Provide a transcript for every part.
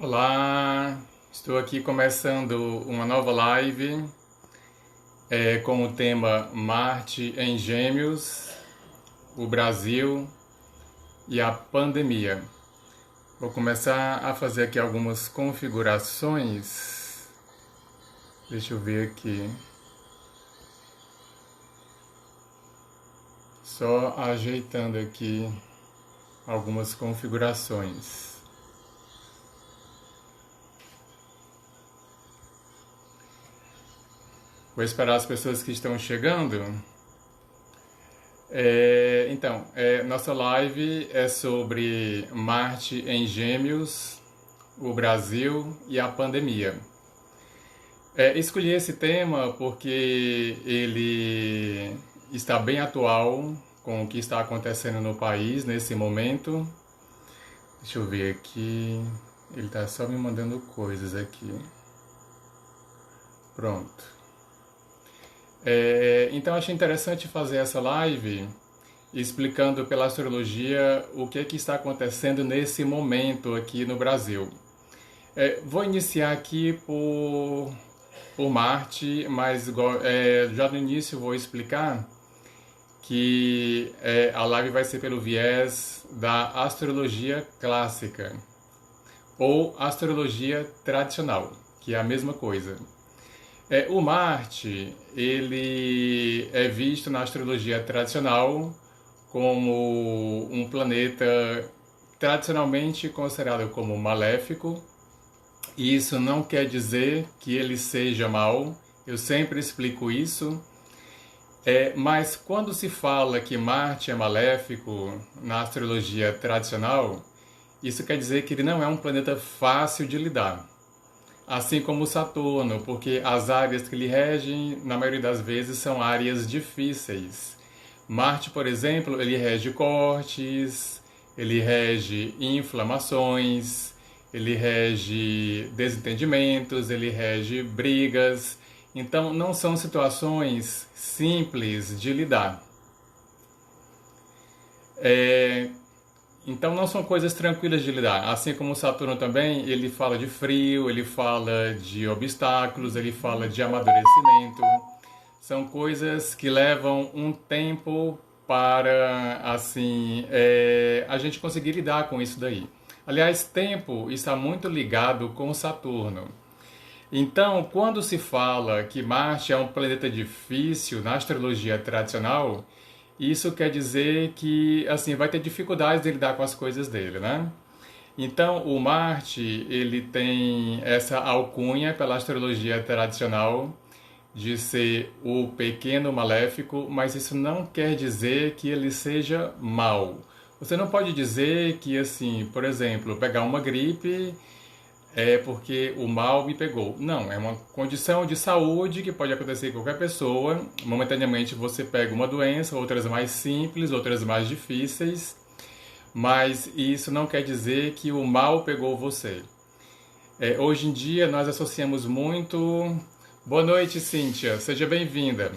Olá, estou aqui começando uma nova live com o tema Marte em Gêmeos, o Brasil e a pandemia. Vou começar a fazer aqui algumas configurações. Deixa eu ver aqui. Só ajeitando aqui algumas configurações. Vou esperar as pessoas que estão chegando. Nossa live é sobre Marte em Gêmeos, o Brasil e a pandemia. Escolhi esse tema porque ele está bem atual com o que está acontecendo no país nesse momento. Deixa eu ver aqui. Ele está só me mandando coisas aqui. Pronto. Então achei interessante fazer essa live explicando pela astrologia o que é que está acontecendo nesse momento aqui no Brasil. Vou iniciar aqui por Marte, mas já no início vou explicar que a live vai ser pelo viés da astrologia clássica ou astrologia tradicional, que é a mesma coisa. O Marte, ele é visto na astrologia tradicional como um planeta tradicionalmente considerado como maléfico. E isso não quer dizer que ele seja mau, eu sempre explico isso. Mas quando se fala que Marte é maléfico na astrologia tradicional, isso quer dizer que ele não é um planeta fácil de lidar. Assim como Saturno, porque as áreas que ele rege, na maioria das vezes, são áreas difíceis. Marte, por exemplo, ele rege cortes, ele rege inflamações, ele rege desentendimentos, ele rege brigas. Então, não são situações simples de lidar. Então não são coisas tranquilas de lidar. Assim como o Saturno também, ele fala de frio, ele fala de obstáculos, ele fala de amadurecimento. São coisas que levam um tempo para, assim, a gente conseguir lidar com isso daí. Aliás, tempo está muito ligado com Saturno. Então, quando se fala que Marte é um planeta difícil na astrologia tradicional, isso quer dizer que assim vai ter dificuldades de lidar com as coisas dele, né? Então, o Marte, ele tem essa alcunha pela astrologia tradicional de ser o pequeno maléfico, mas isso não quer dizer que ele seja mau. Você não pode dizer que, assim, por exemplo, pegar uma gripe porque o mal me pegou. Não, é uma condição de saúde que pode acontecer com qualquer pessoa. Momentaneamente você pega uma doença, outras mais simples, outras mais difíceis, mas isso não quer dizer que o mal pegou você. Hoje em dia nós associamos muito... Boa noite, Cíntia, seja bem-vinda.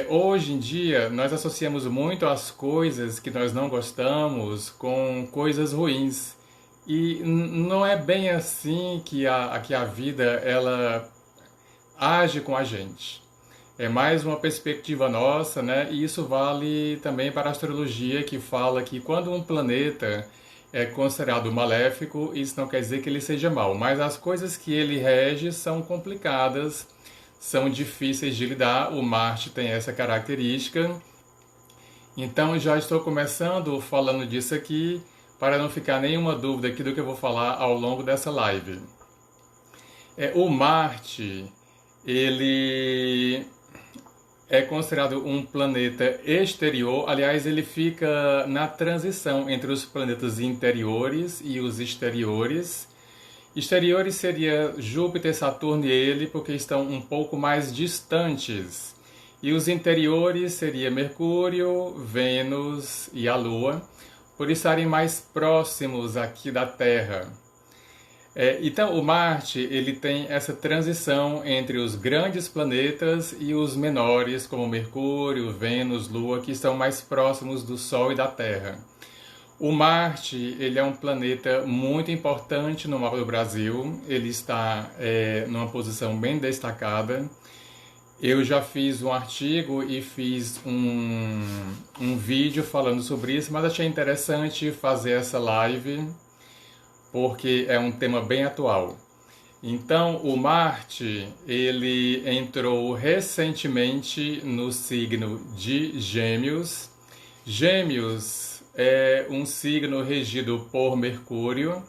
Hoje em dia nós associamos muito as coisas que nós não gostamos com coisas ruins. E não é bem assim que a vida ela age com a gente. É mais uma perspectiva nossa, né? E isso vale também para a astrologia, que fala que quando um planeta é considerado maléfico, isso não quer dizer que ele seja mau, mas as coisas que ele rege são complicadas, são difíceis de lidar. O Marte tem essa característica. Então já estou começando falando disso aqui, para não ficar nenhuma dúvida aqui do que eu vou falar ao longo dessa live. O Marte, ele é considerado um planeta exterior, aliás, ele fica na transição entre os planetas interiores e os exteriores. Exteriores seria Júpiter, Saturno e ele, porque estão um pouco mais distantes. E os interiores seria Mercúrio, Vênus e a Lua, por estarem mais próximos aqui da Terra. Então, o Marte ele tem essa transição entre os grandes planetas e os menores, como Mercúrio, Vênus, Lua, que estão mais próximos do Sol e da Terra. O Marte, ele é um planeta muito importante no mapa do Brasil. Ele está numa posição bem destacada. Eu já fiz um artigo e fiz um vídeo falando sobre isso, mas achei interessante fazer essa live porque é um tema bem atual. Então, o Marte, ele entrou recentemente no signo de Gêmeos. Gêmeos é um signo regido por Mercúrio.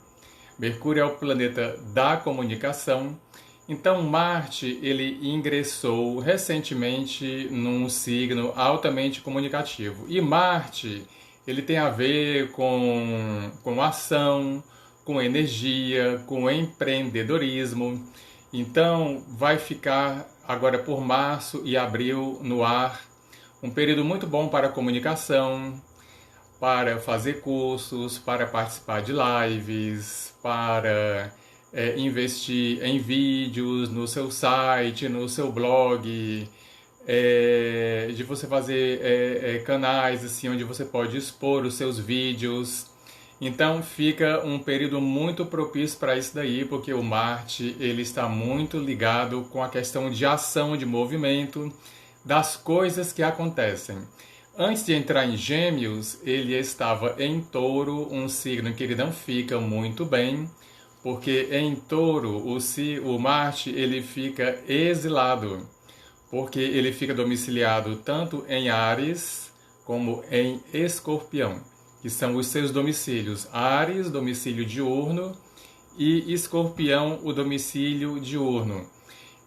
Mercúrio é o planeta da comunicação. Então, Marte, ele ingressou recentemente num signo altamente comunicativo. E Marte, ele tem a ver com ação, com energia, com empreendedorismo. Então, vai ficar agora por março e abril no ar, um período muito bom para a comunicação, para fazer cursos, para participar de lives, para investir em vídeos no seu site, no seu blog, de você fazer canais assim, onde você pode expor os seus vídeos. Então fica um período muito propício para isso daí, porque o Marte ele está muito ligado com a questão de ação, de movimento, das coisas que acontecem. Antes de entrar em Gêmeos, ele estava em Touro, um signo que ele não fica muito bem, porque em Touro o Marte ele fica exilado, porque ele fica domiciliado tanto em Áries como em Escorpião, que são os seus domicílios. Áries, domicílio diurno, e Escorpião, o domicílio diurno.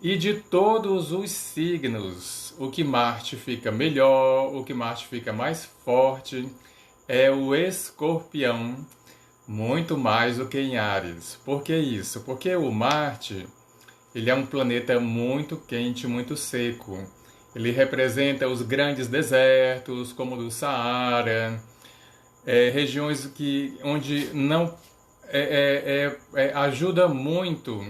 E de todos os signos, o que Marte fica melhor, o que Marte fica mais forte, é o Escorpião, muito mais do que em Áries. Por que isso? Porque o Marte, ele é um planeta muito quente, muito seco. Ele representa os grandes desertos, como o do Saara, regiões onde não ajuda muito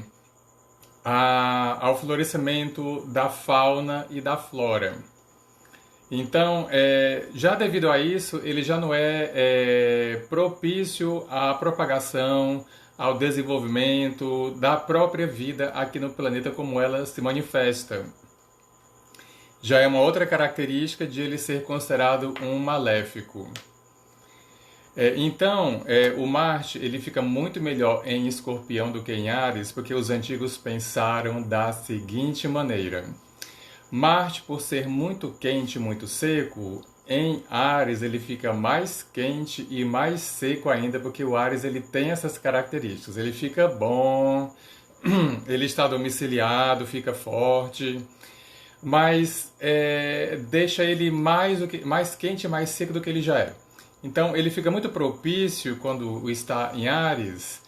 ao florescimento da fauna e da flora. Então, já devido a isso, ele já não é propício à propagação, ao desenvolvimento da própria vida aqui no planeta como ela se manifesta. Já é uma outra característica de ele ser considerado um maléfico. Então, o Marte ele fica muito melhor em Escorpião do que em Áries, porque os antigos pensaram da seguinte maneira: Marte, por ser muito quente, muito seco, em Áries ele fica mais quente e mais seco ainda, porque o Áries ele tem essas características. Ele fica bom, ele está domiciliado, fica forte, mas deixa ele mais quente e mais seco do que ele já é. Então, ele fica muito propício, quando está em Áries,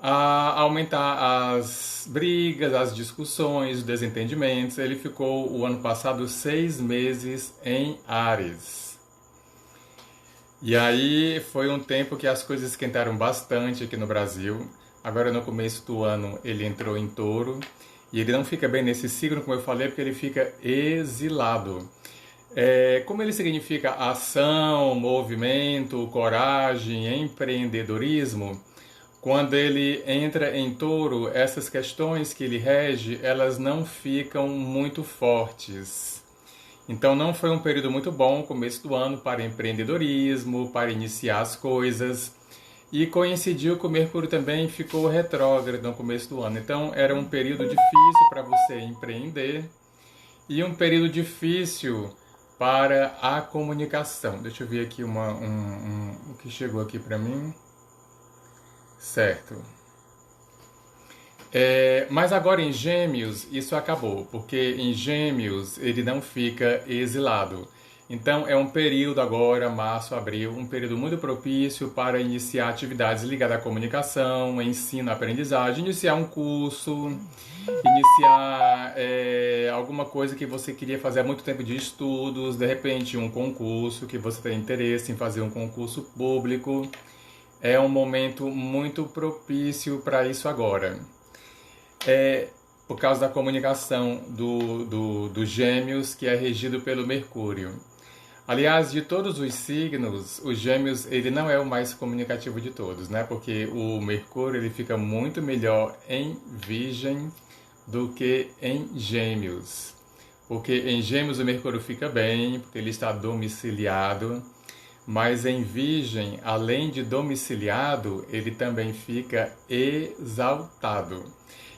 a aumentar as brigas, as discussões, os desentendimentos. Ele ficou, o ano passado, 6 meses em Áries. E aí, foi um tempo que as coisas esquentaram bastante aqui no Brasil. Agora, no começo do ano, ele entrou em Touro. E ele não fica bem nesse signo, como eu falei, porque ele fica exilado. Como ele significa ação, movimento, coragem, empreendedorismo, quando ele entra em Touro, essas questões que ele rege, elas não ficam muito fortes. Então não foi um período muito bom, começo do ano, para empreendedorismo, para iniciar as coisas. E coincidiu que o Mercúrio também ficou retrógrado no começo do ano. Então era um período difícil para você empreender e um período difícil para a comunicação. Deixa eu ver aqui o que chegou aqui para mim. Certo. Mas agora em Gêmeos isso acabou, porque em Gêmeos ele não fica exilado. Então é um período agora, março, abril, um período muito propício para iniciar atividades ligadas à comunicação, ensino, aprendizagem, iniciar um curso, iniciar alguma coisa que você queria fazer há muito tempo de estudos, de repente um concurso que você tem interesse em fazer, um concurso público. É um momento muito propício para isso agora. Por causa da comunicação do Gêmeos, que é regido pelo Mercúrio. Aliás, de todos os signos, os Gêmeos ele não é o mais comunicativo de todos, né? Porque o Mercúrio ele fica muito melhor em Virgem do que em Gêmeos. Porque em Gêmeos o Mercúrio fica bem, porque ele está domiciliado, mas em Virgem, além de domiciliado, ele também fica exaltado.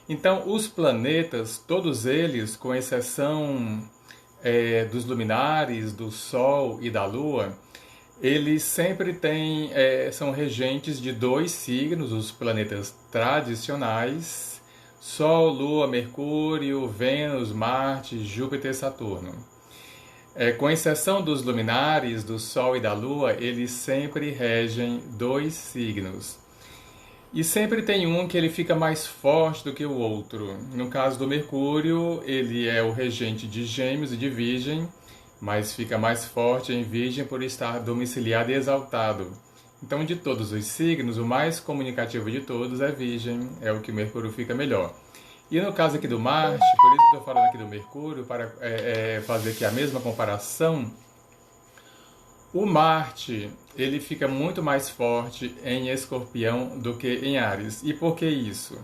Então, os planetas, todos eles, com exceção dos luminares, do Sol e da Lua, eles sempre são regentes de 2 signos, os planetas tradicionais, Sol, Lua, Mercúrio, Vênus, Marte, Júpiter e Saturno. Com exceção dos luminares, do Sol e da Lua, eles sempre regem 2 signos. E sempre tem um que ele fica mais forte do que o outro. No caso do Mercúrio, ele é o regente de Gêmeos e de Virgem, mas fica mais forte em Virgem por estar domiciliado e exaltado. Então, de todos os signos, o mais comunicativo de todos é Virgem, é o que o Mercúrio fica melhor. E no caso aqui do Marte, por isso que estou falando aqui do Mercúrio, para fazer aqui a mesma comparação, o Marte, ele fica muito mais forte em Escorpião do que em Áries. E por que isso?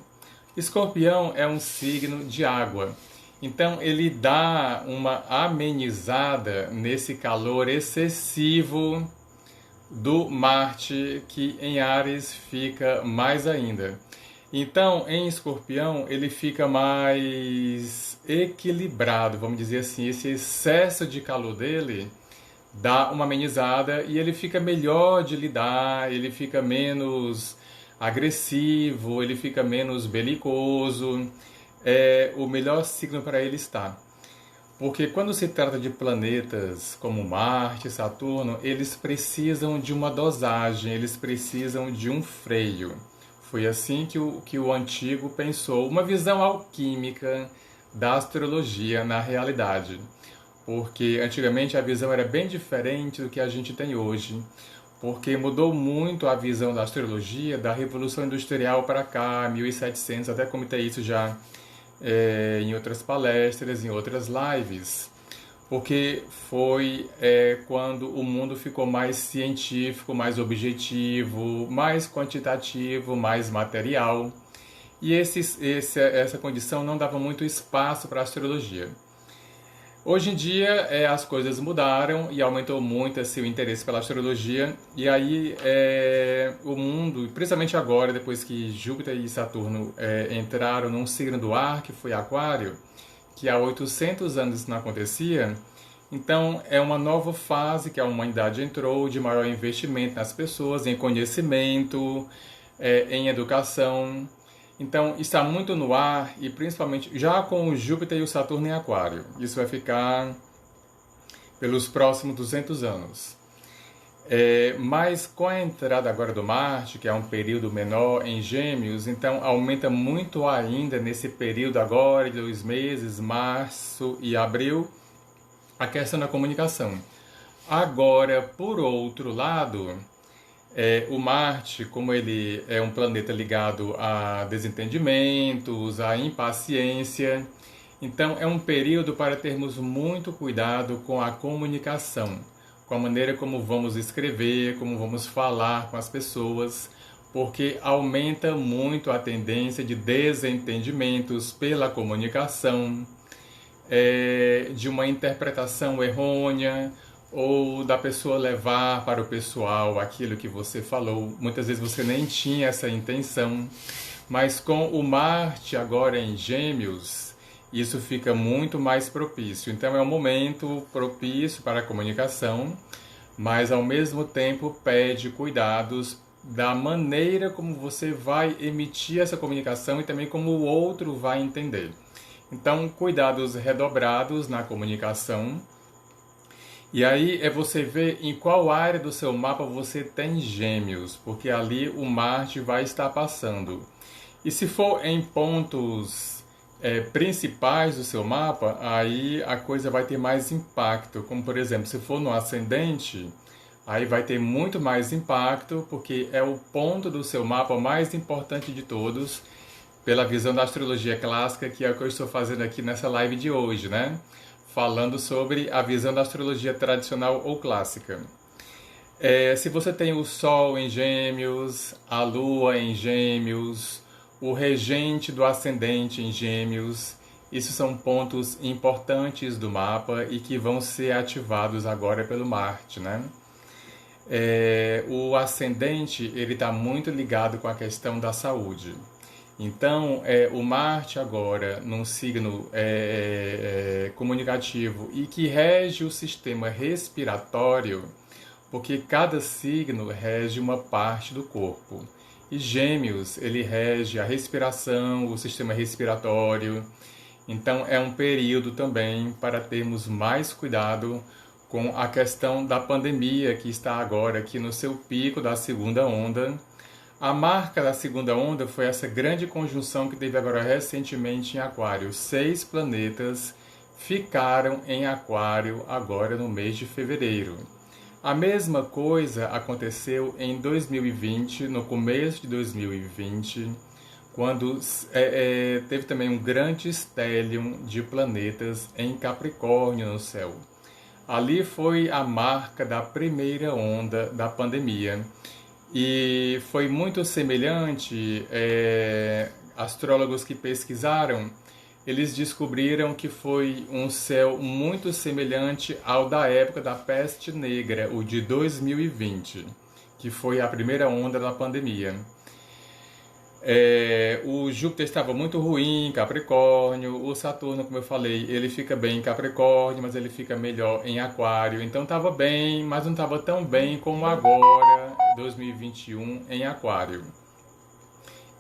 Escorpião é um signo de água. Então, ele dá uma amenizada nesse calor excessivo do Marte, que em Áries fica mais ainda. Então, em Escorpião, ele fica mais equilibrado, vamos dizer assim. Esse excesso de calor dele dá uma amenizada e ele fica melhor de lidar, ele fica menos agressivo, ele fica menos belicoso. É o melhor signo para ele estar. Porque quando se trata de planetas como Marte, Saturno, eles precisam de uma dosagem, eles precisam de um freio. Foi assim que o antigo pensou, uma visão alquímica da astrologia na realidade. Porque antigamente a visão era bem diferente do que a gente tem hoje, porque mudou muito a visão da astrologia da Revolução Industrial para cá, 1700, até comentei isso já em outras palestras, em outras lives, porque foi quando o mundo ficou mais científico, mais objetivo, mais quantitativo, mais material, e essa condição não dava muito espaço para a astrologia. Hoje em dia as coisas mudaram e aumentou muito o interesse pela astrologia, e aí o mundo, principalmente agora, depois que Júpiter e Saturno entraram num signo do ar, que foi Aquário, que há 800 anos isso não acontecia, então é uma nova fase que a humanidade entrou de maior investimento nas pessoas, em conhecimento, em educação. Então, está muito no ar e principalmente já com o Júpiter e o Saturno em Aquário. Isso vai ficar pelos próximos 200 anos. Mas com a entrada agora do Marte, que é um período menor em Gêmeos, então aumenta muito ainda nesse período agora de 2 meses, março e abril, a questão da comunicação. Agora, por outro lado, o Marte, como ele é um planeta ligado a desentendimentos, a impaciência, então é um período para termos muito cuidado com a comunicação, com a maneira como vamos escrever, como vamos falar com as pessoas, porque aumenta muito a tendência de desentendimentos pela comunicação, de uma interpretação errônea, ou da pessoa levar para o pessoal aquilo que você falou. Muitas vezes você nem tinha essa intenção, mas com o Marte agora em Gêmeos, isso fica muito mais propício. Então é um momento propício para a comunicação, mas ao mesmo tempo pede cuidados da maneira como você vai emitir essa comunicação e também como o outro vai entender. Então, cuidados redobrados na comunicação. E aí você ver em qual área do seu mapa você tem Gêmeos, porque ali o Marte vai estar passando. E se for em pontos principais do seu mapa, aí a coisa vai ter mais impacto. Como, por exemplo, se for no ascendente, aí vai ter muito mais impacto, porque é o ponto do seu mapa mais importante de todos, pela visão da astrologia clássica, que é o que eu estou fazendo aqui nessa live de hoje, né? falando sobre a visão da astrologia tradicional ou clássica. Se você tem o Sol em Gêmeos, a Lua em Gêmeos, o regente do ascendente em Gêmeos, esses são pontos importantes do mapa e que vão ser ativados agora pelo Marte, né? O ascendente ele está muito ligado com a questão da saúde. Então, o Marte agora, num signo comunicativo e que rege o sistema respiratório, porque cada signo rege uma parte do corpo. E Gêmeos, ele rege a respiração, o sistema respiratório. Então, é um período também para termos mais cuidado com a questão da pandemia, que está agora aqui no seu pico da segunda onda. A marca da segunda onda foi essa grande conjunção que teve agora recentemente em Aquário. 6 planetas ficaram em Aquário agora no mês de fevereiro. A mesma coisa aconteceu em 2020, no começo de 2020, quando teve também um grande stellium de planetas em Capricórnio no céu. Ali foi a marca da primeira onda da pandemia. E foi muito semelhante, astrólogos que pesquisaram, eles descobriram que foi um céu muito semelhante ao da época da peste negra, o de 2020, que foi a primeira onda da pandemia. O Júpiter estava muito ruim em Capricórnio, o Saturno, como eu falei, ele fica bem em Capricórnio, mas ele fica melhor em Aquário. Então estava bem, mas não estava tão bem como agora, 2021, em Aquário.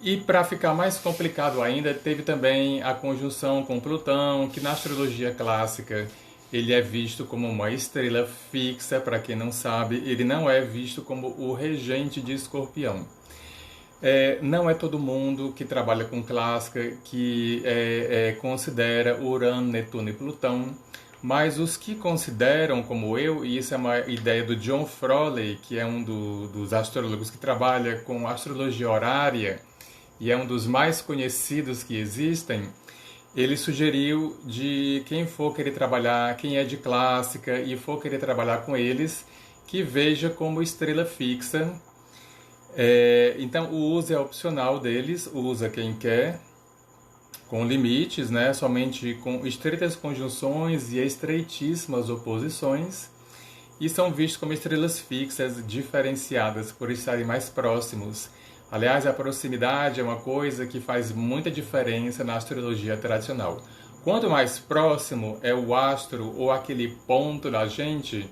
E para ficar mais complicado ainda, teve também a conjunção com Plutão, que na astrologia clássica ele é visto como uma estrela fixa, para quem não sabe, ele não é visto como o regente de Escorpião. Não é todo mundo que trabalha com clássica que considera Urano, Netuno e Plutão, mas os que consideram, como eu, e isso é uma ideia do John Frawley, que é um dos astrólogos que trabalha com astrologia horária e é um dos mais conhecidos que existem, ele sugeriu de quem for querer trabalhar, quem é de clássica e for querer trabalhar com eles, que veja como estrela fixa. Então o uso é opcional deles, usa quem quer, com limites, né? Somente com estreitas conjunções e estreitíssimas oposições, e são vistos como estrelas fixas diferenciadas por estarem mais próximos. Aliás, a proximidade é uma coisa que faz muita diferença na astrologia tradicional. Quanto mais próximo é o astro ou aquele ponto da gente,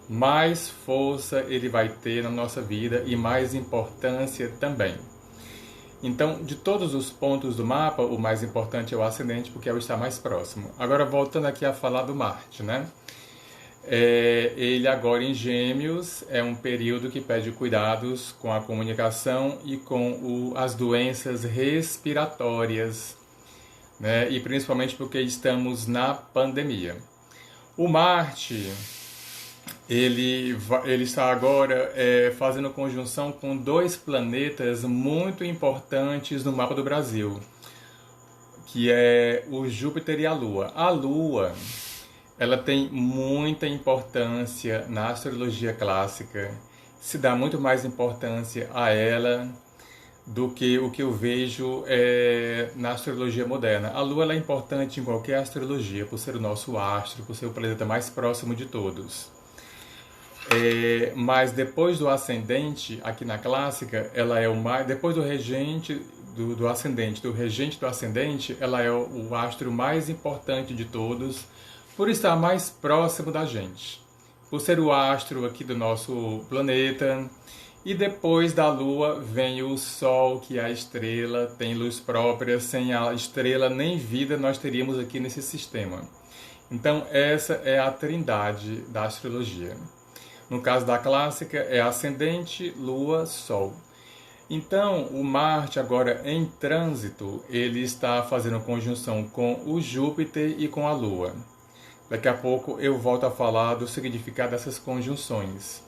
mais força ele vai ter na nossa vida e mais importância também. Então, de todos os pontos do mapa, o mais importante é o ascendente, porque é o estar mais próximo. Agora, voltando aqui a falar do Marte, né? Ele agora em Gêmeos é um período que pede cuidados com a comunicação e com as doenças respiratórias, né? E principalmente porque estamos na pandemia. O Marte, ele está agora fazendo conjunção com 2 planetas muito importantes no mapa do Brasil, que é o Júpiter e a Lua. A Lua, ela tem muita importância na astrologia clássica, se dá muito mais importância a ela do que o que eu vejo na astrologia moderna. A Lua ela é importante em qualquer astrologia, por ser o nosso astro, por ser o planeta mais próximo de todos. Mas depois do ascendente, aqui na clássica, ela é o mais... Depois do regente do ascendente, do regente do ascendente, ela é o astro mais importante de todos, por estar mais próximo da gente, por ser o astro aqui do nosso planeta. E depois da Lua vem o Sol, que é a estrela, tem luz própria. Sem a estrela nem vida nós teríamos aqui nesse sistema. Então essa é a trindade da astrologia. No caso da clássica é ascendente, Lua, Sol. Então o Marte agora em trânsito, ele está fazendo conjunção com o Júpiter e com a Lua. Daqui a pouco eu volto a falar do significado dessas conjunções.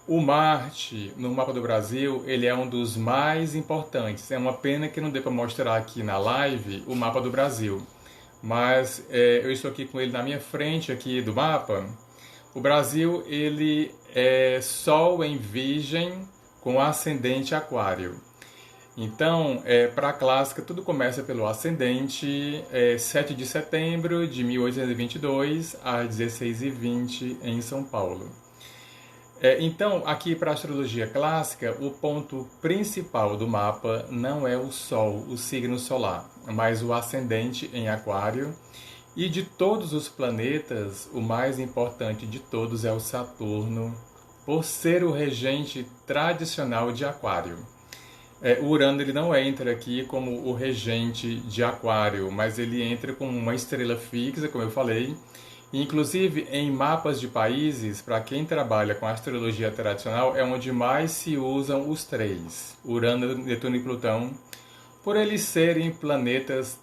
O Marte, no mapa do Brasil, ele é um dos mais importantes. É uma pena que não dê para mostrar aqui na live o mapa do Brasil. mas eu estou aqui com ele na minha frente aqui do mapa. O Brasil, ele é Sol em Virgem com ascendente Aquário. Então, para a clássica, tudo começa pelo ascendente, 7 de setembro de 1822, às 16h20, em São Paulo. Então, aqui para a astrologia clássica, o ponto principal do mapa não é o Sol, o signo solar, mas o ascendente em Aquário. E de todos os planetas, o mais importante de todos é o Saturno, por ser o regente tradicional de Aquário. O Urano ele não entra aqui como o regente de Aquário, mas ele entra como uma estrela fixa, como eu falei. Inclusive, em mapas de países, para quem trabalha com astrologia tradicional, é onde mais se usam os três, Urano, Netuno e Plutão, por eles serem planetas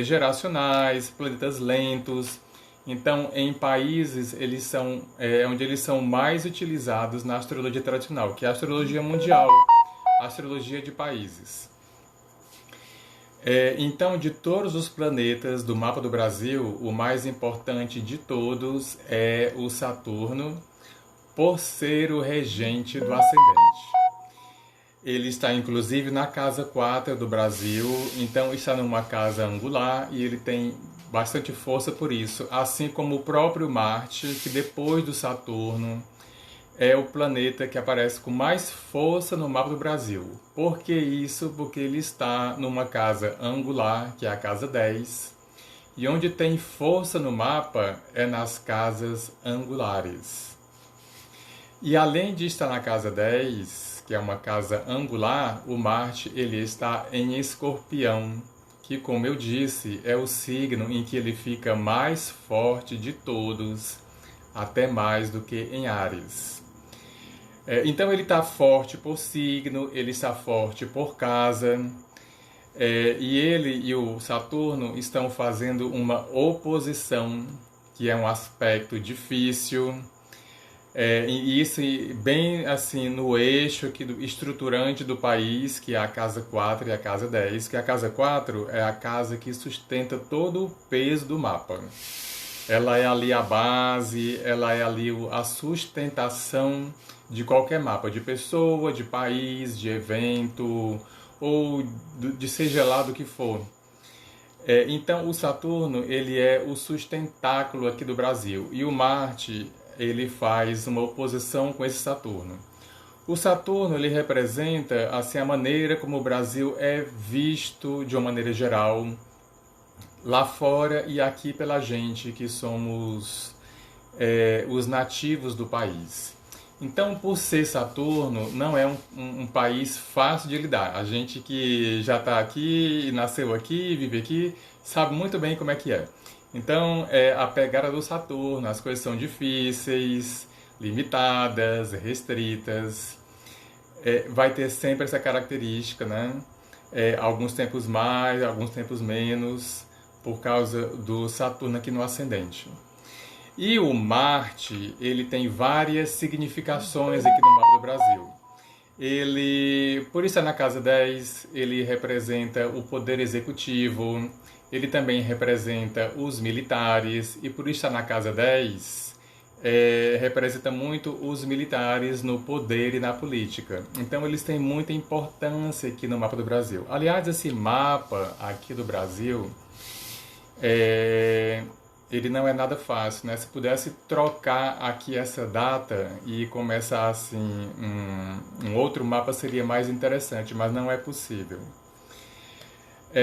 geracionais, planetas lentos. Então, em países, eles são onde eles são mais utilizados na astrologia tradicional, que é a astrologia mundial, a astrologia de países. Então, de todos os planetas do mapa do Brasil, o mais importante de todos é o Saturno, por ser o regente do ascendente. Ele está, inclusive, na casa 4 do Brasil, então está numa casa angular e ele tem bastante força por isso, assim como o próprio Marte, que depois do Saturno é o planeta que aparece com mais força no mapa do Brasil. Por que isso? Porque ele está numa casa angular, que é a casa 10, e onde tem força no mapa é nas casas angulares. E além de estar na casa 10, que é uma casa angular, o Marte ele está em Escorpião, que, como eu disse, é o signo em que ele fica mais forte de todos, até mais do que em Áries. Então ele está forte por signo, ele está forte por casa, e ele e o Saturno estão fazendo uma oposição, que é um aspecto difícil, e isso bem assim no eixo aqui estruturante do país, que é a casa 4 e a casa 10, que a casa 4 é a casa que sustenta todo o peso do mapa. Ela é ali a base, ela é ali a sustentação de qualquer mapa, de pessoa, de país, de evento, ou de seja lá do que for. Então, o Saturno, ele é o sustentáculo aqui do Brasil. E o Marte, ele faz uma oposição com esse Saturno. O Saturno, ele representa assim, a maneira como o Brasil é visto de uma maneira geral, lá fora e aqui pela gente, que somos os nativos do país. Então, por ser Saturno, não é um país fácil de lidar. A gente que já está aqui, nasceu aqui, vive aqui, sabe muito bem como é que é. Então, a pegada do Saturno, as coisas são difíceis, limitadas, restritas. Vai ter sempre essa característica, né? Alguns tempos mais, alguns tempos menos, por causa do Saturno aqui no ascendente. E o Marte, ele tem várias significações aqui no mapa do Brasil. Ele, por estar na casa 10, ele representa o poder executivo, ele também representa os militares, e por estar na casa 10, representa muito os militares no poder e na política. Então eles têm muita importância aqui no mapa do Brasil. Aliás, esse mapa aqui do Brasil, ele não é nada fácil, né? Se pudesse trocar aqui essa data e começar assim um outro mapa seria mais interessante, mas não é possível.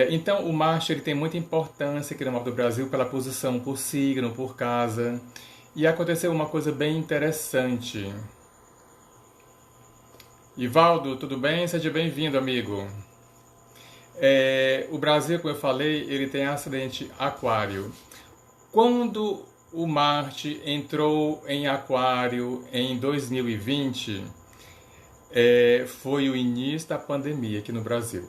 Então o Marte ele tem muita importância aqui no mapa do Brasil pela posição por signo, por casa. E aconteceu uma coisa bem interessante. Ivaldo, tudo bem? Seja bem-vindo, amigo. O Brasil, como eu falei, ele tem ascendente Aquário. Quando o Marte entrou em Aquário em 2020, foi o início da pandemia aqui no Brasil.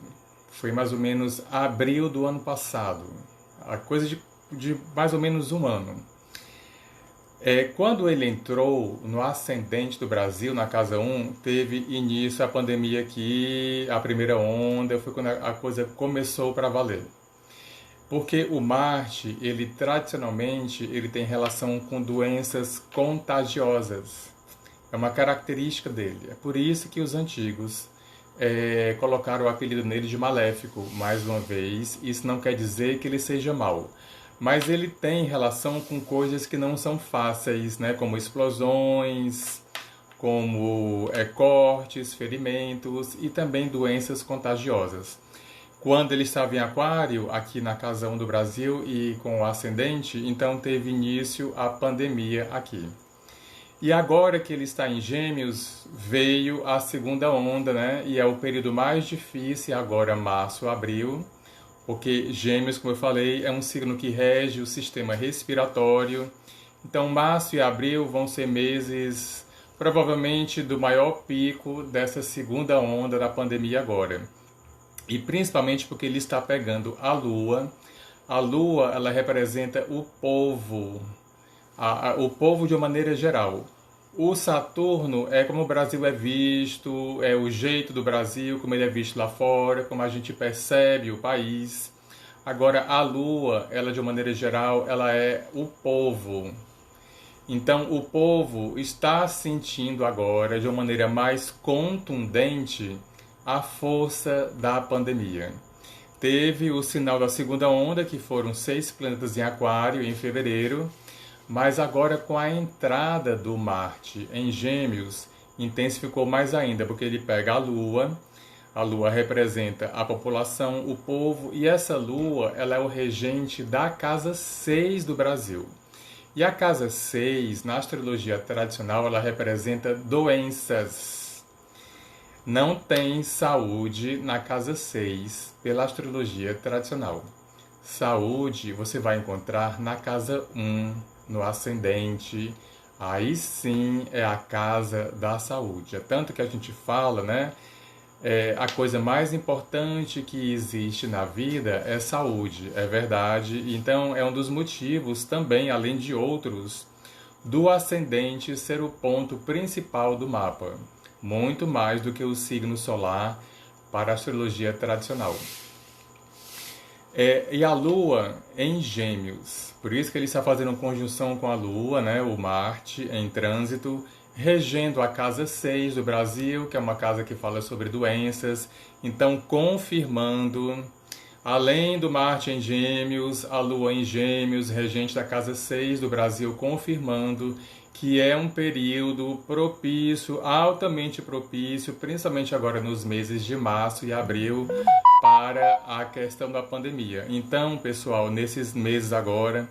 Foi mais ou menos abril do ano passado, a coisa de mais ou menos um ano. Quando ele entrou no ascendente do Brasil, na casa 1, teve início a pandemia aqui, a primeira onda, foi quando a coisa começou para valer. Porque o Marte, ele tradicionalmente, ele tem relação com doenças contagiosas. É uma característica dele. É por isso que os antigos colocaram o apelido nele de Maléfico. Mais uma vez, isso não quer dizer que ele seja mau. Mas ele tem relação com coisas que não são fáceis, né? Como explosões, como cortes, ferimentos e também doenças contagiosas. Quando ele estava em Aquário, aqui na Casa 1 do Brasil e com o ascendente, então teve início a pandemia aqui. E agora que ele está em Gêmeos, veio a segunda onda, né? E é o período mais difícil, agora março, abril, porque Gêmeos, como eu falei, é um signo que rege o sistema respiratório. Então, março e abril vão ser meses, provavelmente, do maior pico dessa segunda onda da pandemia agora. E principalmente porque ele está pegando a Lua. A Lua, ela representa o povo, o povo de uma maneira geral. O Saturno é como o Brasil é visto, é o jeito do Brasil, como ele é visto lá fora, como a gente percebe o país. Agora, a Lua, ela de uma maneira geral, ela é o povo. Então, o povo está sentindo agora, de uma maneira mais contundente, a força da pandemia. Teve o sinal da segunda onda, que foram 6 planetas em Aquário em fevereiro, mas agora com a entrada do Marte em Gêmeos, intensificou mais ainda, porque ele pega a Lua representa a população, o povo, e essa Lua ela é o regente da casa 6 do Brasil. E a casa 6, na astrologia tradicional, ela representa doenças. Não tem saúde na casa 6, pela astrologia tradicional. Saúde você vai encontrar na casa 1, no ascendente. Aí sim é a casa da saúde. É tanto que a gente fala, né? A coisa mais importante que existe na vida é saúde, é verdade. Então é um dos motivos também, além de outros, do ascendente ser o ponto principal do mapa. Muito mais do que o signo solar para a astrologia tradicional. E a Lua em Gêmeos, por isso que ele está fazendo conjunção com a Lua, né, o Marte em trânsito, regendo a casa 6 do Brasil, que é uma casa que fala sobre doenças, então confirmando, além do Marte em Gêmeos, a Lua em Gêmeos, regente da casa 6 do Brasil, confirmando que é um período propício, altamente propício, principalmente agora nos meses de março e abril, para a questão da pandemia. Então, pessoal, nesses meses agora,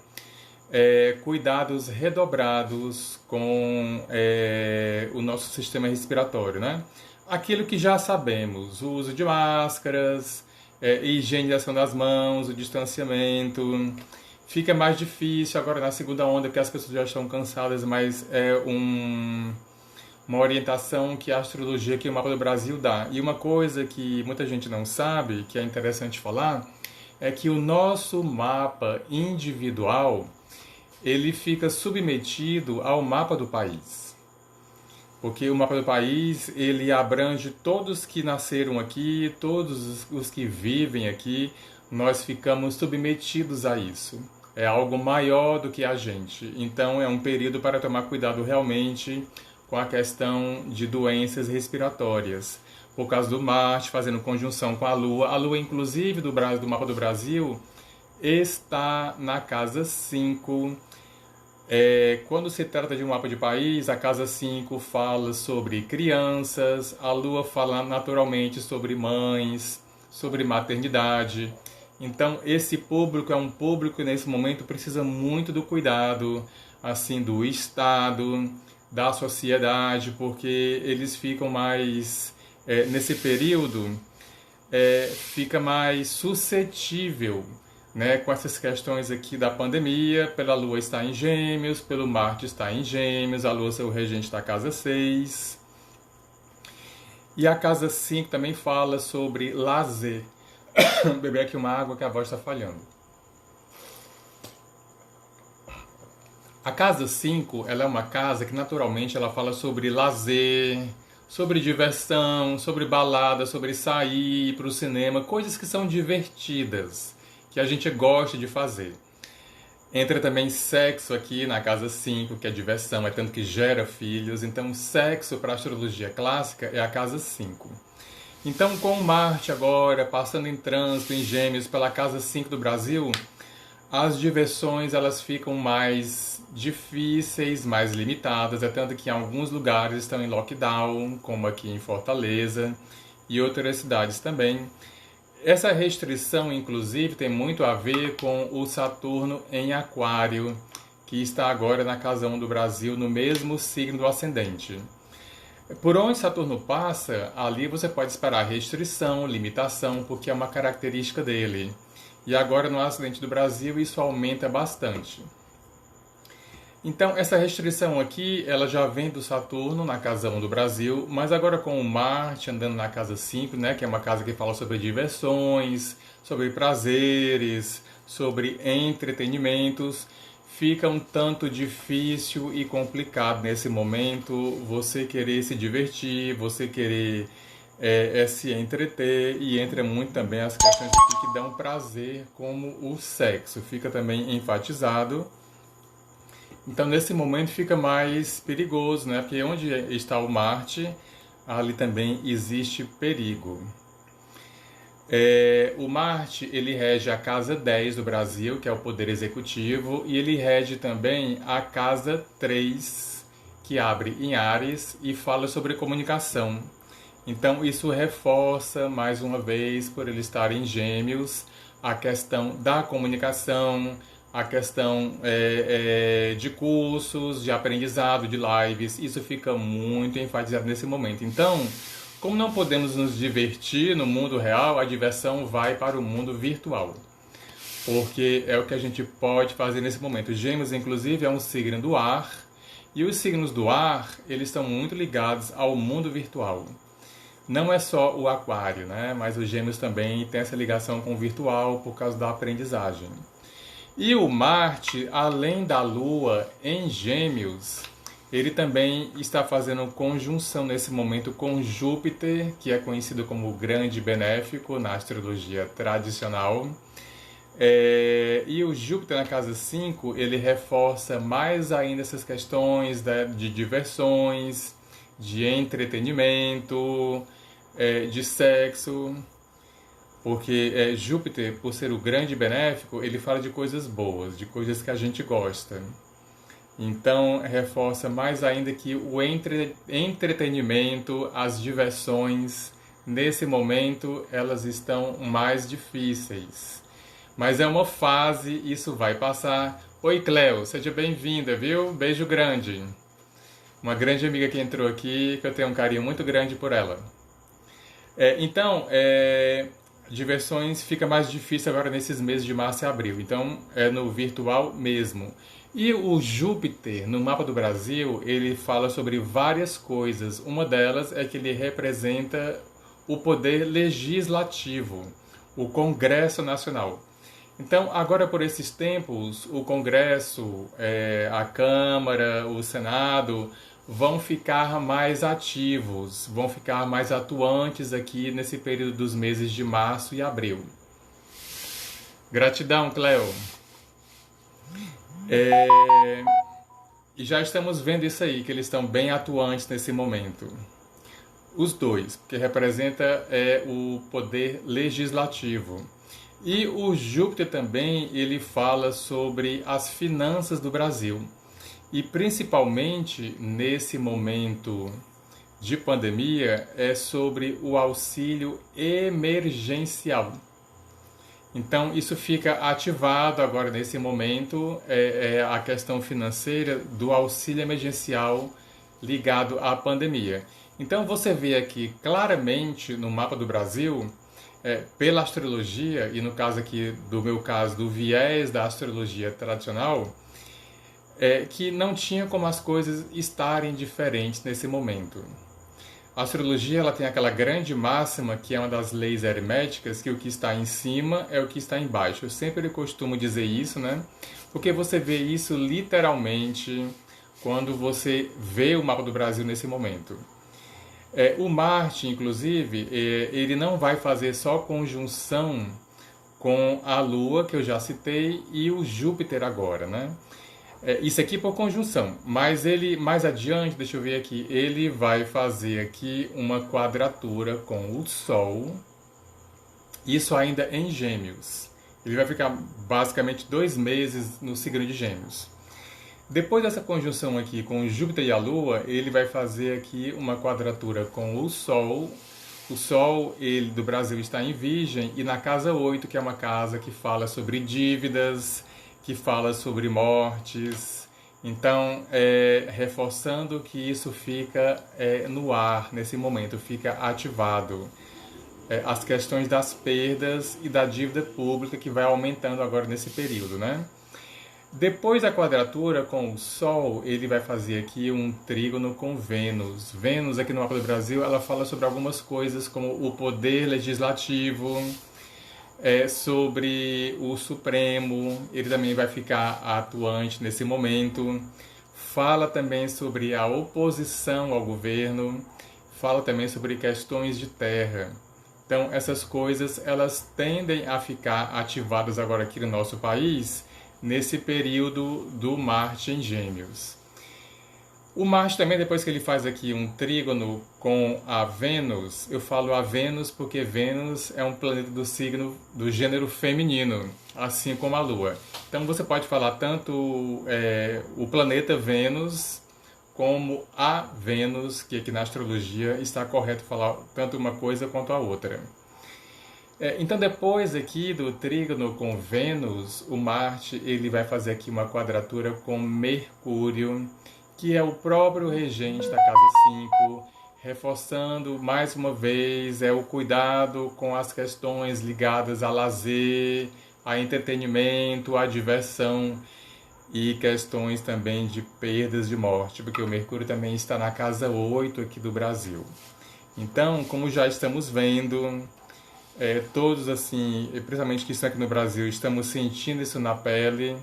cuidados redobrados com o nosso sistema respiratório, né? Aquilo que já sabemos, o uso de máscaras, higienização das mãos, o distanciamento. Fica mais difícil agora na segunda onda, porque as pessoas já estão cansadas, mas é uma orientação que a astrologia, que o mapa do Brasil dá. E uma coisa que muita gente não sabe, que é interessante falar, é que o nosso mapa individual, ele fica submetido ao mapa do país. Porque o mapa do país, ele abrange todos que nasceram aqui, todos os que vivem aqui, nós ficamos submetidos a isso. É algo maior do que a gente. Então é um período para tomar cuidado realmente com a questão de doenças respiratórias. Por causa do Marte, fazendo conjunção com a Lua inclusive do mapa do Brasil, está na casa 5. Quando se trata de um mapa de país, a casa 5 fala sobre crianças, a Lua fala naturalmente sobre mães, sobre maternidade. Então, esse público é um público que nesse momento precisa muito do cuidado, assim, do Estado, da sociedade, porque eles ficam mais, nesse período, fica mais suscetível, né, com essas questões aqui da pandemia, pela Lua estar em Gêmeos, pelo Marte estar em Gêmeos, a Lua ser o regente da casa 6. E a casa 5 também fala sobre lazer. Beber aqui uma água que a voz está falhando. A casa 5, ela é uma casa que naturalmente ela fala sobre lazer, sobre diversão, sobre balada, sobre sair para o cinema, coisas que são divertidas, que a gente gosta de fazer. Entra também sexo aqui na casa 5, que é diversão, é tanto que gera filhos. Então, sexo para a astrologia clássica é a casa 5. Então, com Marte agora passando em trânsito em Gêmeos pela casa 5 do Brasil, as diversões elas ficam mais difíceis, mais limitadas, é tanto que em alguns lugares estão em lockdown, como aqui em Fortaleza e outras cidades também. Essa restrição, inclusive, tem muito a ver com o Saturno em Aquário, que está agora na casa 1 do Brasil, no mesmo signo do ascendente. Por onde Saturno passa, ali você pode esperar restrição, limitação, porque é uma característica dele. E agora no acidente do Brasil isso aumenta bastante. Então essa restrição aqui, ela já vem do Saturno na casa 1 do Brasil, mas agora com o Marte andando na casa 5, né, que é uma casa que fala sobre diversões, sobre prazeres, sobre entretenimentos, fica um tanto difícil e complicado nesse momento você querer se divertir, você querer se entreter, e entra muito também as questões aqui que dão prazer, como o sexo, fica também enfatizado. Então nesse momento fica mais perigoso, né? Porque onde está o Marte, ali também existe perigo. O Marte, ele rege a casa 10 do Brasil, que é o poder executivo, e ele rege também a casa 3, que abre em Áries e fala sobre comunicação. Então isso reforça, mais uma vez, por ele estar em Gêmeos, a questão da comunicação, a questão de cursos, de aprendizado, de lives. Isso fica muito enfatizado nesse momento. Então, como não podemos nos divertir no mundo real, a diversão vai para o mundo virtual, porque é o que a gente pode fazer nesse momento. Gêmeos, inclusive, é um signo do ar, e os signos do ar, eles estão muito ligados ao mundo virtual. Não é só o Aquário, né? Mas os Gêmeos também tem essa ligação com o virtual por causa da aprendizagem. E o Marte, além da Lua em Gêmeos, ele também está fazendo conjunção nesse momento com Júpiter, que é conhecido como o grande benéfico na astrologia tradicional. E o Júpiter na casa 5, ele reforça mais ainda essas questões de diversões, de entretenimento, de sexo, porque Júpiter, por ser o grande benéfico, ele fala de coisas boas, de coisas que a gente gosta. Então, reforça mais ainda que o entretenimento, as diversões, nesse momento, elas estão mais difíceis. Mas é uma fase, isso vai passar. Oi, Cleo, seja bem-vinda, viu? Beijo grande. Uma grande amiga que entrou aqui, que eu tenho um carinho muito grande por ela. Então, diversões fica mais difícil agora nesses meses de março e abril. Então, é no virtual mesmo. E o Júpiter, no mapa do Brasil, ele fala sobre várias coisas. Uma delas é que ele representa o poder legislativo, o Congresso Nacional. Então, agora por esses tempos, o Congresso, a Câmara, o Senado vão ficar mais ativos, vão ficar mais atuantes aqui nesse período dos meses de março e abril. Gratidão, Cleo. E já estamos vendo isso aí, que eles estão bem atuantes nesse momento. Os dois, porque representa o poder legislativo. E o Júpiter também, ele fala sobre as finanças do Brasil. E principalmente nesse momento de pandemia, é sobre o auxílio emergencial. Então isso fica ativado agora nesse momento, a questão financeira do auxílio emergencial ligado à pandemia. Então você vê aqui claramente no mapa do Brasil, pela astrologia, e no caso aqui do meu caso, do viés da astrologia tradicional, que não tinha como as coisas estarem diferentes nesse momento. A astrologia ela tem aquela grande máxima, que é uma das leis aritméticas, que o que está em cima é o que está embaixo. Eu sempre costumo dizer isso, né? Porque você vê isso literalmente quando você vê o mapa do Brasil nesse momento. O Marte, inclusive, ele não vai fazer só conjunção com a Lua, que eu já citei, e o Júpiter agora, né? Isso aqui por conjunção, mas ele, mais adiante, deixa eu ver aqui, ele vai fazer aqui uma quadratura com o Sol, isso ainda em Gêmeos. Ele vai ficar basicamente 2 meses no signo de Gêmeos. Depois dessa conjunção aqui com o Júpiter e a Lua, ele vai fazer aqui uma quadratura com o Sol. O Sol, ele do Brasil, está em Virgem, e na casa 8, que é uma casa que fala sobre dívidas, que fala sobre mortes. Então, reforçando que isso fica no ar nesse momento, fica ativado. As questões das perdas e da dívida pública que vai aumentando agora nesse período, né? Depois da quadratura com o Sol, ele vai fazer aqui um trígono com Vênus. Vênus, aqui no mapa do Brasil, ela fala sobre algumas coisas como o poder legislativo, sobre o Supremo, ele também vai ficar atuante nesse momento. Fala também sobre a oposição ao governo, fala também sobre questões de terra. Então, essas coisas, elas tendem a ficar ativadas agora aqui no nosso país, nesse período do Marte em Gêmeos. O Marte também, depois que ele faz aqui um trígono com a Vênus, eu falo a Vênus porque Vênus é um planeta do signo do gênero feminino, assim como a Lua. Então você pode falar tanto o planeta Vênus como a Vênus, que aqui na astrologia está correto falar tanto uma coisa quanto a outra. Então depois aqui do trígono com Vênus, o Marte ele vai fazer aqui uma quadratura com Mercúrio, que é o próprio regente da casa 5, reforçando mais uma vez o cuidado com as questões ligadas a lazer, a entretenimento, a diversão e questões também de perdas de morte, porque o Mercúrio também está na casa 8 aqui do Brasil. Então, como já estamos vendo, todos assim, principalmente que estão aqui no Brasil, estamos sentindo isso na pele,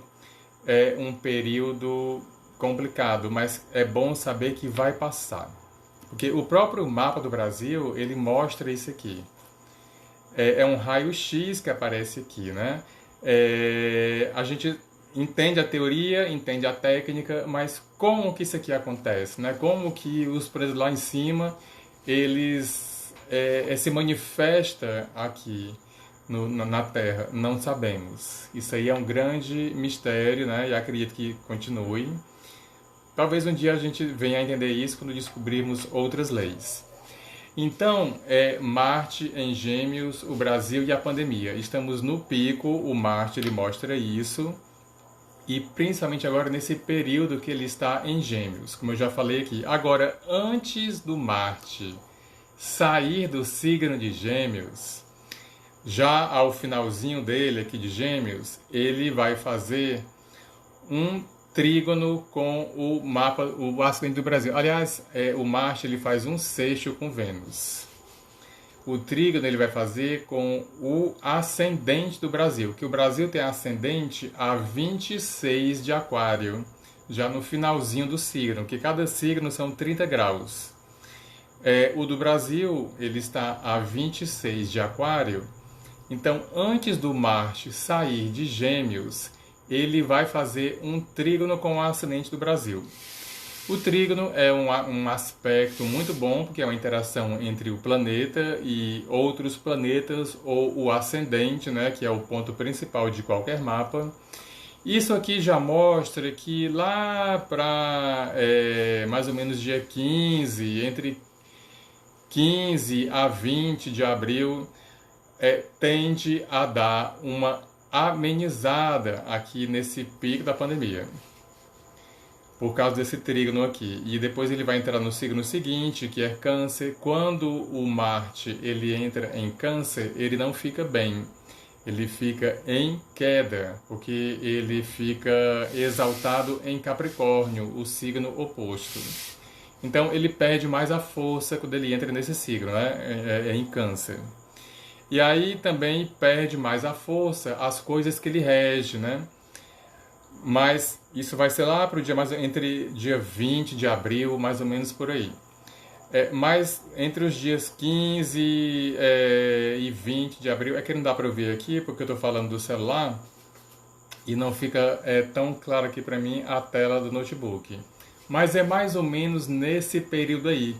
é um período complicado, mas é bom saber que vai passar. Porque o próprio mapa do Brasil, ele mostra isso aqui. É um raio-x que aparece aqui, né? A gente entende a teoria, entende a técnica, mas como que isso aqui acontece, né? Como que os planetas lá em cima, eles se manifesta aqui na Terra? Não sabemos. Isso aí é um grande mistério, né? E acredito que continue. Talvez um dia a gente venha a entender isso quando descobrirmos outras leis. Então, Marte em Gêmeos, o Brasil e a pandemia. Estamos no pico, o Marte ele mostra isso, e principalmente agora nesse período que ele está em Gêmeos, como eu já falei aqui. Agora, antes do Marte sair do signo de Gêmeos, já ao finalzinho dele aqui de Gêmeos, ele vai fazer um trígono com o mapa, o ascendente do Brasil. Aliás, o Marte ele faz um sexto com Vênus. O trígono ele vai fazer com o ascendente do Brasil, que o Brasil tem ascendente a 26 de Aquário, já no finalzinho do signo, que cada signo são 30 graus. O do Brasil ele está a 26 de Aquário, então antes do Marte sair de Gêmeos, ele vai fazer um trígono com o ascendente do Brasil. O trígono é um aspecto muito bom, porque é uma interação entre o planeta e outros planetas, ou o ascendente, né, que é o ponto principal de qualquer mapa. Isso aqui já mostra que lá para mais ou menos dia 15, entre 15 a 20 de abril, tende a dar uma amenizada aqui nesse pico da pandemia, por causa desse trígono aqui. E depois ele vai entrar no signo seguinte, que é Câncer. Quando o Marte ele entra em Câncer, ele não fica bem, ele fica em queda, porque ele fica exaltado em Capricórnio, o signo oposto. Então ele perde mais a força quando ele entra nesse signo, né? Em Câncer. E aí também perde mais a força as coisas que ele rege, né? Mas isso vai ser lá para o dia entre dia 20 de abril, mais ou menos por aí. Mas entre os dias 15 e 20 de abril, é que não dá para eu ver aqui, porque eu estou falando do celular, e não fica tão claro aqui para mim a tela do notebook. Mas é mais ou menos nesse período aí,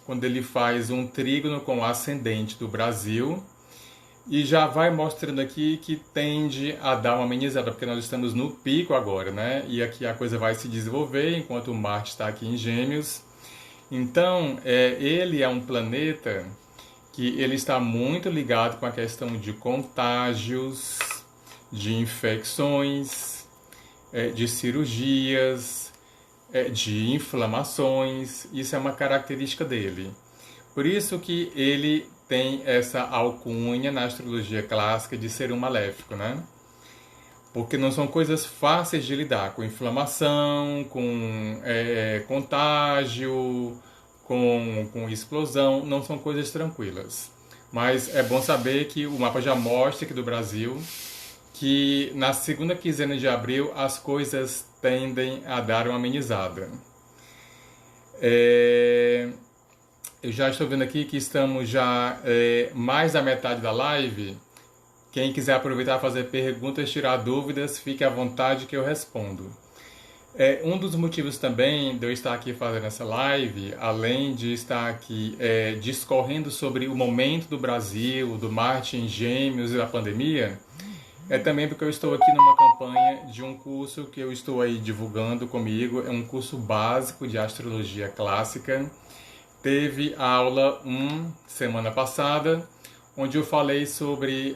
quando ele faz um trígono com o ascendente do Brasil, e já vai mostrando aqui que tende a dar uma amenizada, porque nós estamos no pico agora, né? E aqui a coisa vai se desenvolver, enquanto Marte está aqui em Gêmeos. Então, ele é um planeta que ele está muito ligado com a questão de contágios, de infecções, de cirurgias, de inflamações. Isso é uma característica dele. Por isso que ele tem essa alcunha na astrologia clássica de ser um maléfico, né? Porque não são coisas fáceis de lidar, com inflamação, com contágio, com explosão, não são coisas tranquilas. Mas é bom saber que o mapa já mostra aqui do Brasil que na segunda quinzena de abril as coisas tendem a dar uma amenizada. Eu já estou vendo aqui que estamos já mais da metade da live. Quem quiser aproveitar e fazer perguntas, tirar dúvidas, fique à vontade que eu respondo. Um dos motivos também de eu estar aqui fazendo essa live, além de estar aqui discorrendo sobre o momento do Brasil, do Marte em Gêmeos e da pandemia, é também porque eu estou aqui numa campanha de um curso que eu estou aí divulgando comigo. É um curso básico de astrologia clássica. Teve a aula 1 semana passada, onde eu falei sobre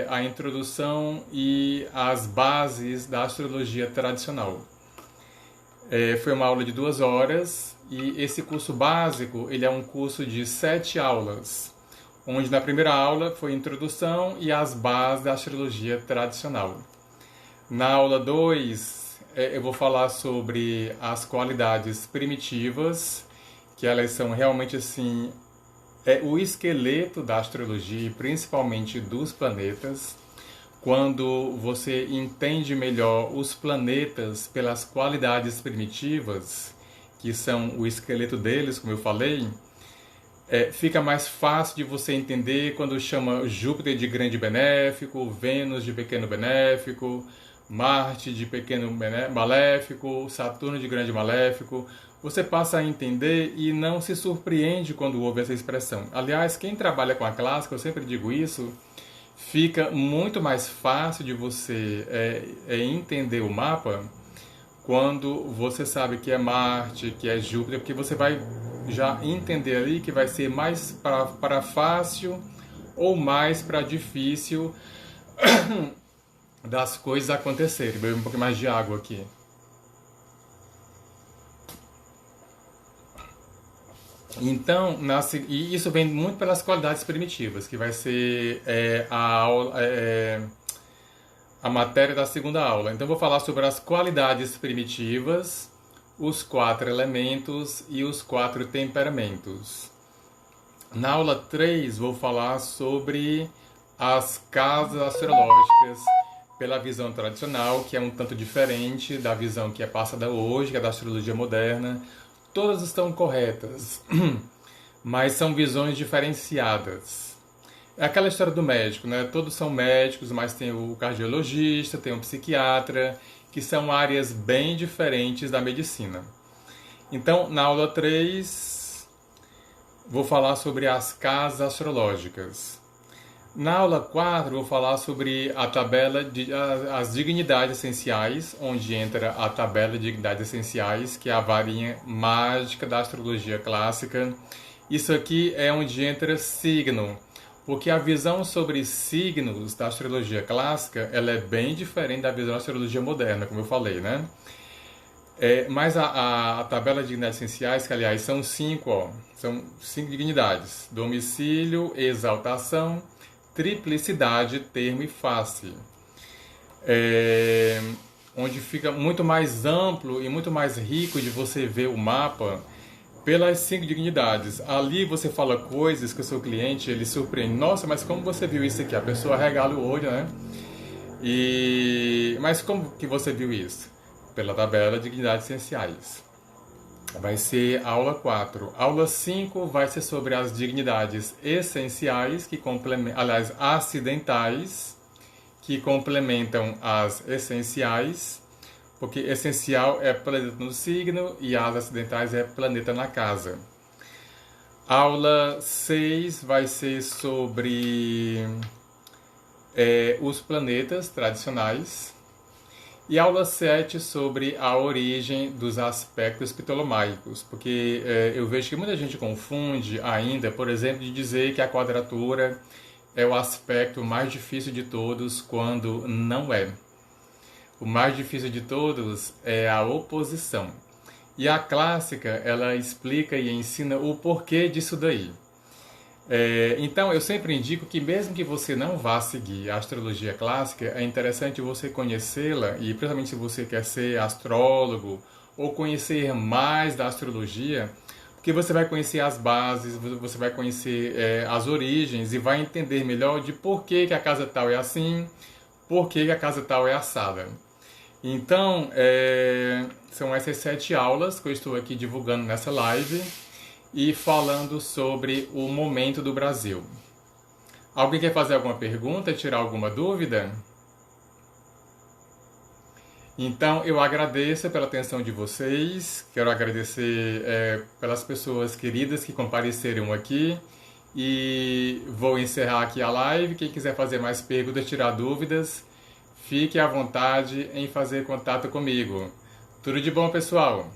a introdução e as bases da astrologia tradicional. Foi uma aula de 2 horas e esse curso básico ele é um curso de 7 aulas, onde na primeira aula foi a introdução e as bases da astrologia tradicional. Na aula 2 eu vou falar sobre as qualidades primitivas, que elas são realmente assim o esqueleto da astrologia, principalmente dos planetas. Quando você entende melhor os planetas pelas qualidades primitivas, que são o esqueleto deles, como eu falei, fica mais fácil de você entender quando chama Júpiter de grande benéfico, Vênus de pequeno benéfico, Marte de pequeno maléfico, Saturno de grande maléfico. Você passa a entender e não se surpreende quando ouve essa expressão. Aliás, quem trabalha com a clássica, eu sempre digo isso, fica muito mais fácil de você entender o mapa quando você sabe que é Marte, que é Júpiter, porque você vai já entender ali que vai ser mais para fácil ou mais para difícil das coisas acontecerem. Vou beber um pouquinho mais de água aqui. Então, e isso vem muito pelas qualidades primitivas, que vai ser a matéria da segunda aula. Então, vou falar sobre as qualidades primitivas, os 4 elementos e os 4 temperamentos. Na aula 3, vou falar sobre as casas astrológicas pela visão tradicional, que é um tanto diferente da visão que é passada hoje, que é da astrologia moderna. Todas estão corretas, mas são visões diferenciadas. É aquela história do médico, né? Todos são médicos, mas tem o cardiologista, tem o psiquiatra, que são áreas bem diferentes da medicina. Então, na aula 3, vou falar sobre as casas astrológicas. Na aula 4, vou falar sobre a tabela de as dignidades essenciais, onde entra a tabela de dignidades essenciais, que é a varinha mágica da astrologia clássica. Isso aqui é onde entra signo, porque a visão sobre signos da astrologia clássica ela é bem diferente da visão da astrologia moderna, como eu falei, né? Mas a tabela de dignidades essenciais, que aliás são 5, são 5 dignidades: domicílio, exaltação, triplicidade, termo e face. Onde fica muito mais amplo e muito mais rico de você ver o mapa pelas 5 dignidades. Ali você fala coisas que o seu cliente ele surpreende. Nossa, mas como você viu isso aqui? A pessoa regala o olho, né? Mas como que você viu isso? Pela tabela de dignidades essenciais. vai ser a aula 4. Aula 5 vai ser sobre as dignidades essenciais, que complementam, aliás, acidentais, que complementam as essenciais, porque essencial é planeta no signo e as acidentais é planeta na casa. Aula 6 vai ser sobre os planetas tradicionais. E aula 7 sobre a origem dos aspectos ptolomaicos, porque eu vejo que muita gente confunde ainda, por exemplo, de dizer que a quadratura é o aspecto mais difícil de todos, quando não é. O mais difícil de todos é a oposição. E a clássica, ela explica e ensina o porquê disso daí. Então, eu sempre indico que mesmo que você não vá seguir a astrologia clássica, é interessante você conhecê-la, e principalmente se você quer ser astrólogo ou conhecer mais da astrologia, porque você vai conhecer as bases, você vai conhecer as origens e vai entender melhor de por que a casa tal é assim, por que a casa tal é assada. Então, são essas 7 aulas que eu estou aqui divulgando nessa live e falando sobre o momento do Brasil. Alguém quer fazer alguma pergunta, tirar alguma dúvida? Então, eu agradeço pela atenção de vocês, quero agradecer pelas pessoas queridas que compareceram aqui e vou encerrar aqui a live. Quem quiser fazer mais perguntas, tirar dúvidas, fique à vontade em fazer contato comigo. Tudo de bom, pessoal!